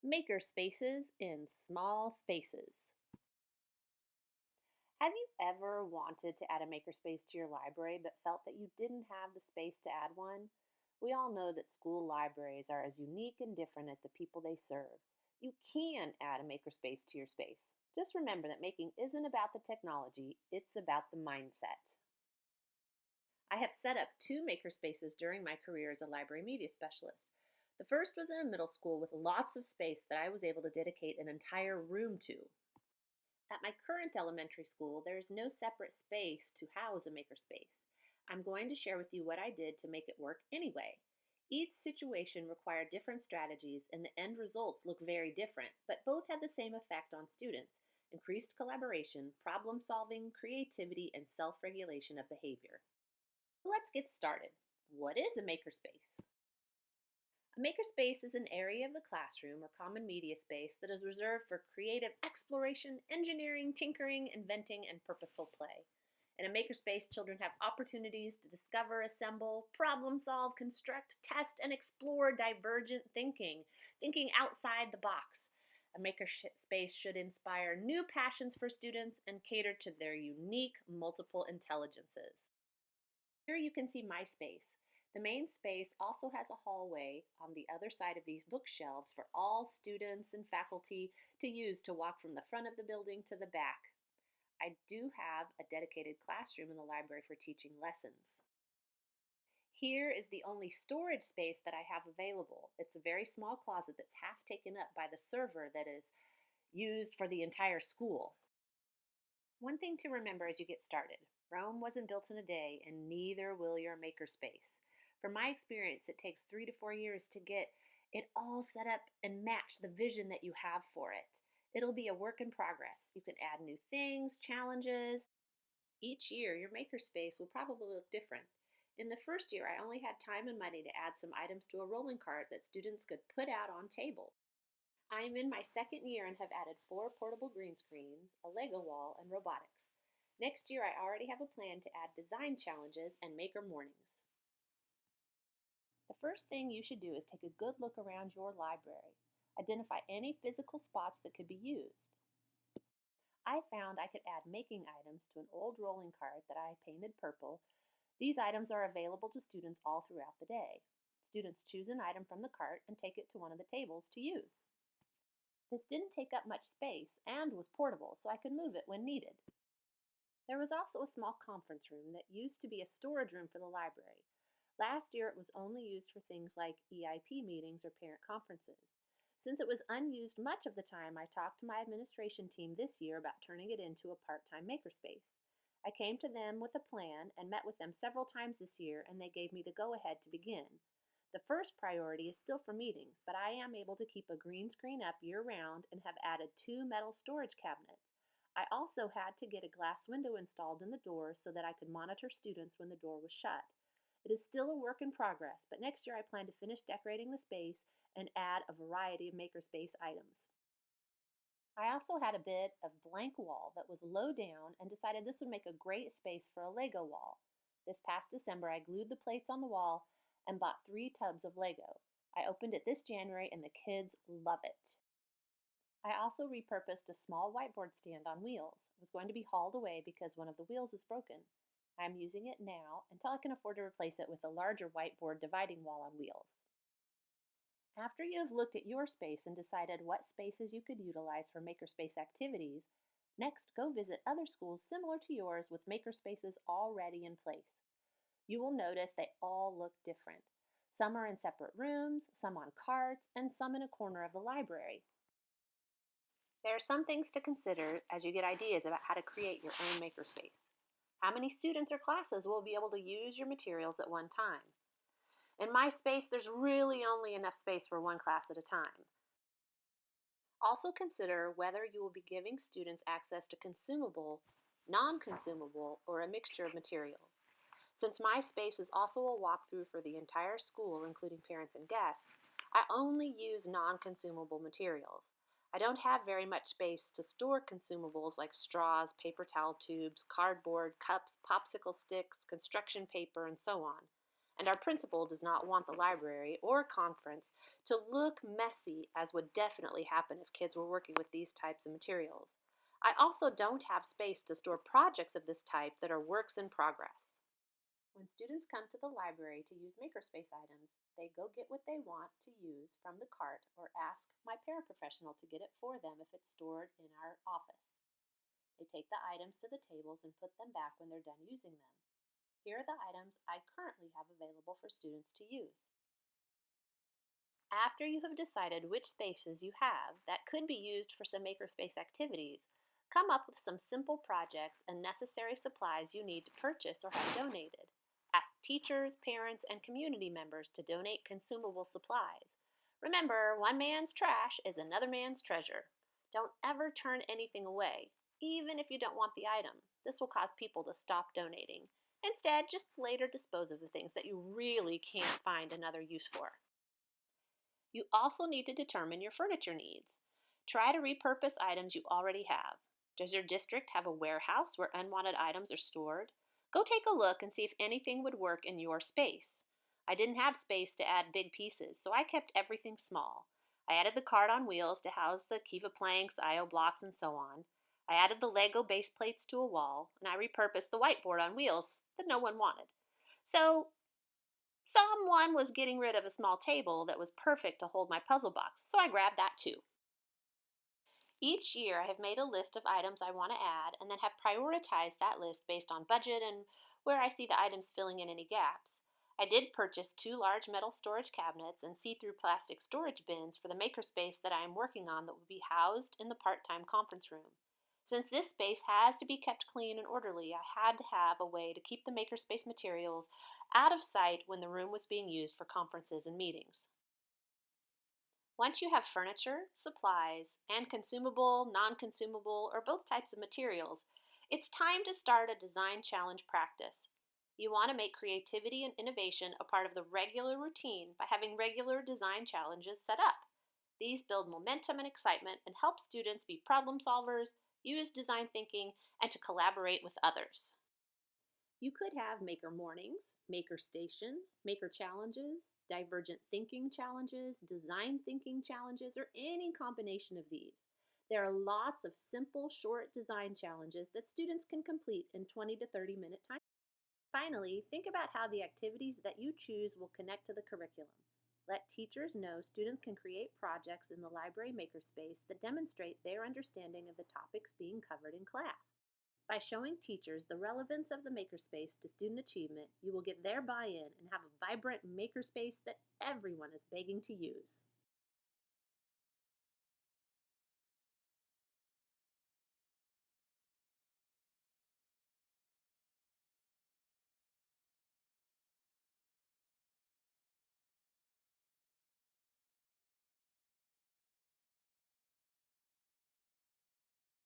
Makerspaces in small spaces. Have you ever wanted to add a makerspace to your library but felt that you didn't have the space to add one? We all know that school libraries are as unique and different as the people they serve. You can add a makerspace to your space. Just remember that making isn't about the technology, it's about the mindset. I have set up two makerspaces during my career as a library media specialist. The first was in a middle school with lots of space that I was able to dedicate an entire room to. At my current elementary school, there is no separate space to house a makerspace. I'm going to share with you what I did to make it work anyway. Each situation required different strategies, and the end results look very different, but both had the same effect on students: increased collaboration, problem solving, creativity, and self regulation of behavior. Let's get started. What is a makerspace? A makerspace is an area of the classroom or common media space that is reserved for creative exploration, engineering, tinkering, inventing, and purposeful play. In a makerspace, children have opportunities to discover, assemble, problem solve, construct, test, and explore divergent thinking outside the box. A makerspace should inspire new passions for students and cater to their unique multiple intelligences. Here you can see my space. The main space also has a hallway on the other side of these bookshelves for all students and faculty to use to walk from the front of the building to the back. I do have a dedicated classroom in the library for teaching lessons. Here is the only storage space that I have available. It's a very small closet that's half taken up by the server that is used for the entire school. One thing to remember as you get started: Rome wasn't built in a day, and neither will your makerspace. From my experience, it takes 3 to 4 years to get it all set up and match the vision that you have for it. It'll be a work in progress. You can add new things, challenges. Each year, your makerspace will probably look different. In the first year, I only had time and money to add some items to a rolling cart that students could put out on tables. I am in my second year and have added 4 portable green screens, a Lego wall, and robotics. Next year, I already have a plan to add design challenges and maker mornings. The first thing you should do is take a good look around your library. Identify any physical spots that could be used. I found I could add making items to an old rolling cart that I painted purple. These items are available to students all throughout the day. Students choose an item from the cart and take it to one of the tables to use. This didn't take up much space and was portable, so I could move it when needed. There was also a small conference room that used to be a storage room for the library. Last year, it was only used for things like EIP meetings or parent conferences. Since it was unused much of the time, I talked to my administration team this year about turning it into a part-time makerspace. I came to them with a plan and met with them several times this year, and they gave me the go-ahead to begin. The first priority is still for meetings, but I am able to keep a green screen up year-round and have added 2 metal storage cabinets. I also had to get a glass window installed in the door so that I could monitor students when the door was shut. It is still a work in progress, but next year I plan to finish decorating the space and add a variety of makerspace items. I also had a bit of blank wall that was low down and decided this would make a great space for a Lego wall. This past December, I glued the plates on the wall and bought 3 tubs of Lego. I opened it this January and the kids love it. I also repurposed a small whiteboard stand on wheels. It was going to be hauled away because one of the wheels is broken. I am using it now until I can afford to replace it with a larger whiteboard dividing wall on wheels. After you have looked at your space and decided what spaces you could utilize for makerspace activities, next go visit other schools similar to yours with makerspaces already in place. You will notice they all look different. Some are in separate rooms, some on carts, and some in a corner of the library. There are some things to consider as you get ideas about how to create your own makerspace. How many students or classes will be able to use your materials at one time? In my space, there's really only enough space for one class at a time. Also consider whether you will be giving students access to consumable, non-consumable, or a mixture of materials. Since my space is also a walkthrough for the entire school, including parents and guests, I only use non-consumable materials. I don't have very much space to store consumables like straws, paper towel tubes, cardboard, cups, popsicle sticks, construction paper, and so on. and our principal does not want the library or conference to look messy, as would definitely happen if kids were working with these types of materials. I also don't have space to store projects of this type that are works in progress. When students come to the library to use Makerspace items, they go get what they want to use from the cart or ask my paraprofessional to get it for them if it's stored in our office. They take the items to the tables and put them back when they're done using them. Here are the items I currently have available for students to use. After you have decided which spaces you have that could be used for some Makerspace activities, come up with some simple projects and necessary supplies you need to purchase or have donated. Ask teachers, parents, and community members to donate consumable supplies. Remember, one man's trash is another man's treasure. Don't ever turn anything away, even if you don't want the item. This will cause people to stop donating. Instead, just later dispose of the things that you really can't find another use for. You also need to determine your furniture needs. Try to repurpose items you already have. Does your district have a warehouse where unwanted items are stored? Go take a look and see if anything would work in your space. I didn't have space to add big pieces, so I kept everything small. I added the cart on wheels to house the Kiva planks, IO blocks, and so on. I added the Lego base plates to a wall, and I repurposed the whiteboard on wheels that no one wanted. So someone was getting rid of a small table that was perfect to hold my puzzle box, so I grabbed that too. Each year I have made a list of items I want to add and then have prioritized that list based on budget and where I see the items filling in any gaps. I did purchase 2 large metal storage cabinets and see-through plastic storage bins for the makerspace that I am working on that will be housed in the part-time conference room. Since this space has to be kept clean and orderly, I had to have a way to keep the makerspace materials out of sight when the room was being used for conferences and meetings. Once you have furniture, supplies, and consumable, non-consumable, or both types of materials, it's time to start a design challenge practice. You want to make creativity and innovation a part of the regular routine by having regular design challenges set up. These build momentum and excitement and help students be problem solvers, use design thinking, and to collaborate with others. You could have maker mornings, maker stations, maker challenges, divergent thinking challenges, design thinking challenges, or any combination of these. There are lots of simple, short design challenges that students can complete in 20 to 30-minute time. Finally, think about how the activities that you choose will connect to the curriculum. Let teachers know students can create projects in the library makerspace that demonstrate their understanding of the topics being covered in class. By showing teachers the relevance of the makerspace to student achievement, you will get their buy-in and have a vibrant makerspace that everyone is begging to use.